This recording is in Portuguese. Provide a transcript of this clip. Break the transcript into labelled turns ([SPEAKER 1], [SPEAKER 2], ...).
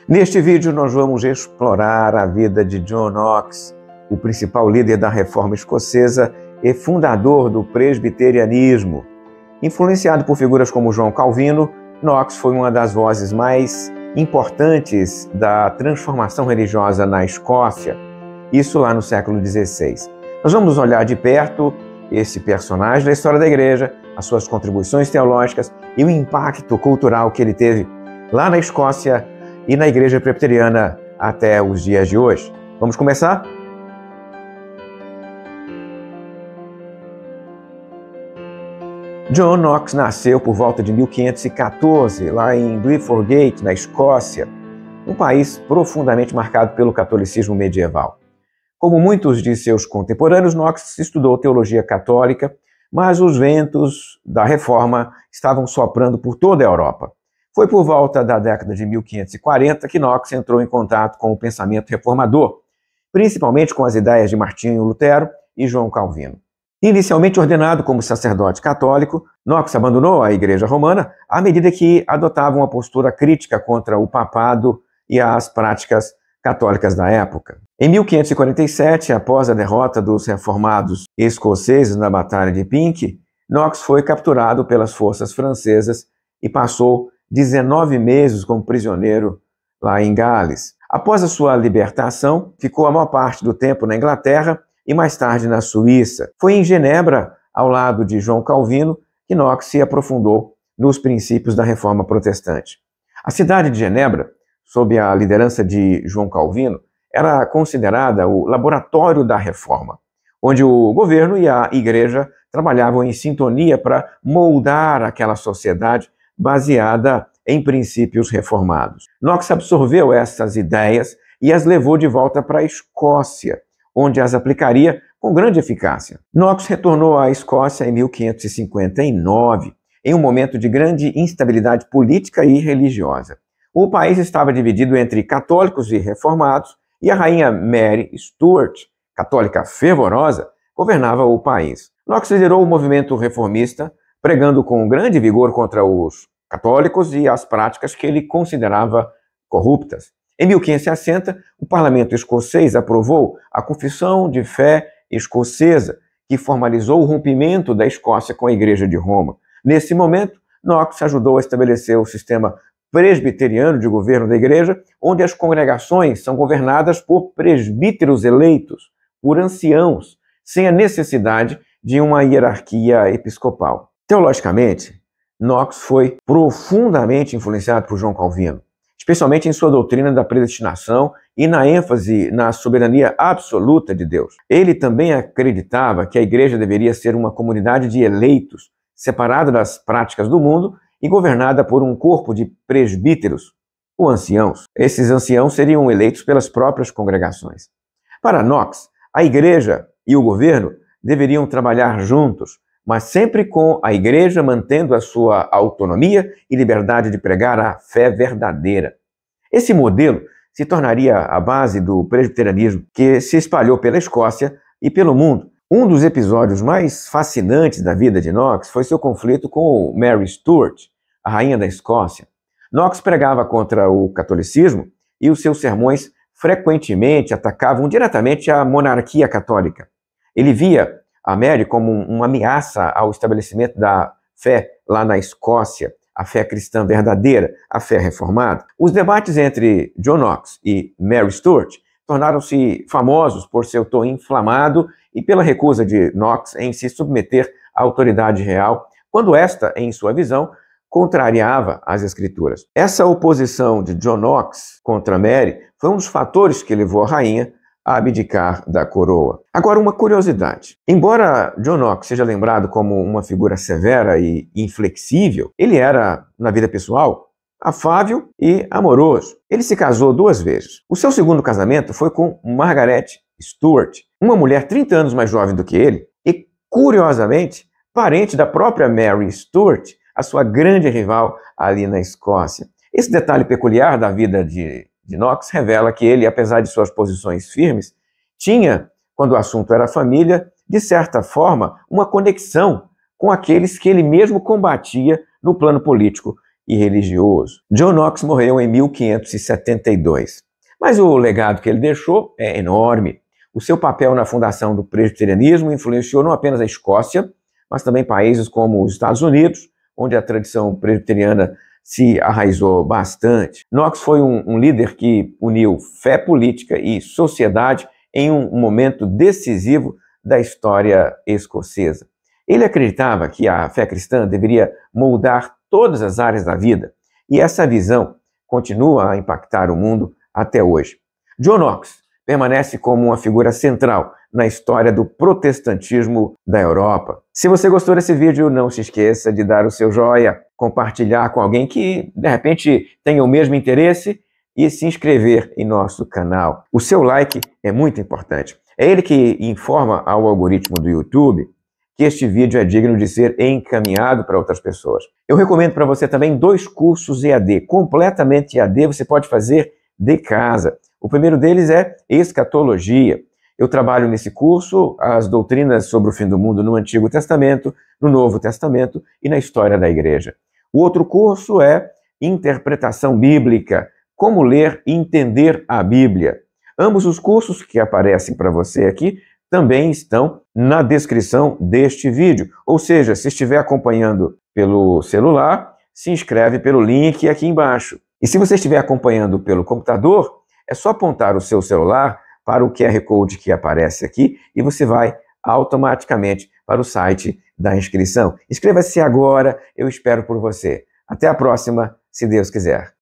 [SPEAKER 1] Neste vídeo nós vamos explorar a vida de John Knox, o principal líder da Reforma Escocesa e fundador do presbiterianismo. Influenciado por figuras como João Calvino, Knox foi uma das vozes mais importantes da transformação religiosa na Escócia, isso lá no século XVI. Nós vamos olhar de perto esse personagem da história da igreja, as suas contribuições teológicas e o impacto cultural que ele teve lá na Escócia e na igreja presbiteriana até os dias de hoje. Vamos começar? John Knox nasceu por volta de 1514, lá em Cliffordgate, na Escócia, um país profundamente marcado pelo catolicismo medieval. Como muitos de seus contemporâneos, Knox estudou teologia católica, mas os ventos da Reforma estavam soprando por toda a Europa. Foi por volta da década de 1540 que Knox entrou em contato com o pensamento reformador, principalmente com as ideias de Martinho Lutero e João Calvino. Inicialmente ordenado como sacerdote católico, Knox abandonou a Igreja Romana à medida que adotava uma postura crítica contra o papado e as práticas católicas da época. Em 1547, após a derrota dos reformados escoceses na Batalha de Pink, Knox foi capturado pelas forças francesas e passou 19 meses como prisioneiro lá em Gales. Após a sua libertação, ficou a maior parte do tempo na Inglaterra e mais tarde na Suíça. Foi em Genebra, ao lado de João Calvino, que Knox se aprofundou nos princípios da Reforma Protestante. A cidade de Genebra, sob a liderança de João Calvino, era considerada o laboratório da Reforma, onde o governo e a igreja trabalhavam em sintonia para moldar aquela sociedade baseada em princípios reformados. Knox absorveu essas ideias e as levou de volta para a Escócia, onde as aplicaria com grande eficácia. Knox retornou à Escócia em 1559, em um momento de grande instabilidade política e religiosa. O país estava dividido entre católicos e reformados, e a rainha Mary Stuart, católica fervorosa, governava o país. Knox liderou o movimento reformista, pregando com grande vigor contra os católicos e as práticas que ele considerava corruptas. Em 1560, o parlamento escocês aprovou a Confissão de Fé Escocesa, que formalizou o rompimento da Escócia com a Igreja de Roma. Nesse momento, Knox ajudou a estabelecer o sistema presbiteriano de governo da igreja, onde as congregações são governadas por presbíteros eleitos, por anciãos, sem a necessidade de uma hierarquia episcopal. Teologicamente, Knox foi profundamente influenciado por João Calvino, especialmente em sua doutrina da predestinação e na ênfase na soberania absoluta de Deus. Ele também acreditava que a igreja deveria ser uma comunidade de eleitos, separada das práticas do mundo e governada por um corpo de presbíteros, ou anciãos. Esses anciãos seriam eleitos pelas próprias congregações. Para Knox, a igreja e o governo deveriam trabalhar juntos, mas sempre com a igreja mantendo a sua autonomia e liberdade de pregar a fé verdadeira. Esse modelo se tornaria a base do presbiterianismo que se espalhou pela Escócia e pelo mundo. Um dos episódios mais fascinantes da vida de Knox foi seu conflito com Mary Stuart, a rainha da Escócia. Knox pregava contra o catolicismo e os seus sermões frequentemente atacavam diretamente a monarquia católica. Ele via a Mary como uma ameaça ao estabelecimento da fé lá na Escócia, a fé cristã verdadeira, a fé reformada. Os debates entre John Knox e Mary Stuart tornaram-se famosos por seu tom inflamado e pela recusa de Knox em se submeter à autoridade real, quando esta, em sua visão, contrariava as Escrituras. Essa oposição de John Knox contra Mary foi um dos fatores que levou a rainha a abdicar da coroa. Agora, uma curiosidade. Embora John Knox seja lembrado como uma figura severa e inflexível, ele era, na vida pessoal, afável e amoroso. Ele se casou 2 vezes. O seu segundo casamento foi com Margaret Stuart, uma mulher 30 anos mais jovem do que ele e, curiosamente, parente da própria Mary Stuart, a sua grande rival ali na Escócia. Esse detalhe peculiar da vida de Knox revela que ele, apesar de suas posições firmes, tinha, quando o assunto era família, de certa forma, uma conexão com aqueles que ele mesmo combatia no plano político, e religioso. John Knox morreu em 1572, mas o legado que ele deixou é enorme. O seu papel na fundação do presbiterianismo influenciou não apenas a Escócia, mas também países como os Estados Unidos, onde a tradição presbiteriana se arraizou bastante. Knox foi um líder que uniu fé política e sociedade em um momento decisivo da história escocesa. Ele acreditava que a fé cristã deveria moldar todas as áreas da vida, e essa visão continua a impactar o mundo até hoje. John Knox permanece como uma figura central na história do protestantismo da Europa. Se você gostou desse vídeo, não se esqueça de dar o seu joinha, compartilhar com alguém que, de repente, tenha o mesmo interesse e se inscrever em nosso canal. O seu like é muito importante. É ele que informa ao algoritmo do YouTube que este vídeo é digno de ser encaminhado para outras pessoas. Eu recomendo para você também 2 cursos EAD, completamente EAD, você pode fazer de casa. O primeiro deles é Escatologia. Eu trabalho nesse curso as doutrinas sobre o fim do mundo no Antigo Testamento, no Novo Testamento e na história da igreja. O outro curso é Interpretação Bíblica, como ler e entender a Bíblia. Ambos os cursos que aparecem para você aqui também estão na descrição deste vídeo. Ou seja, se estiver acompanhando pelo celular, se inscreve pelo link aqui embaixo. E se você estiver acompanhando pelo computador, é só apontar o seu celular para o QR Code que aparece aqui e você vai automaticamente para o site da inscrição. Inscreva-se agora, eu espero por você. Até a próxima, se Deus quiser.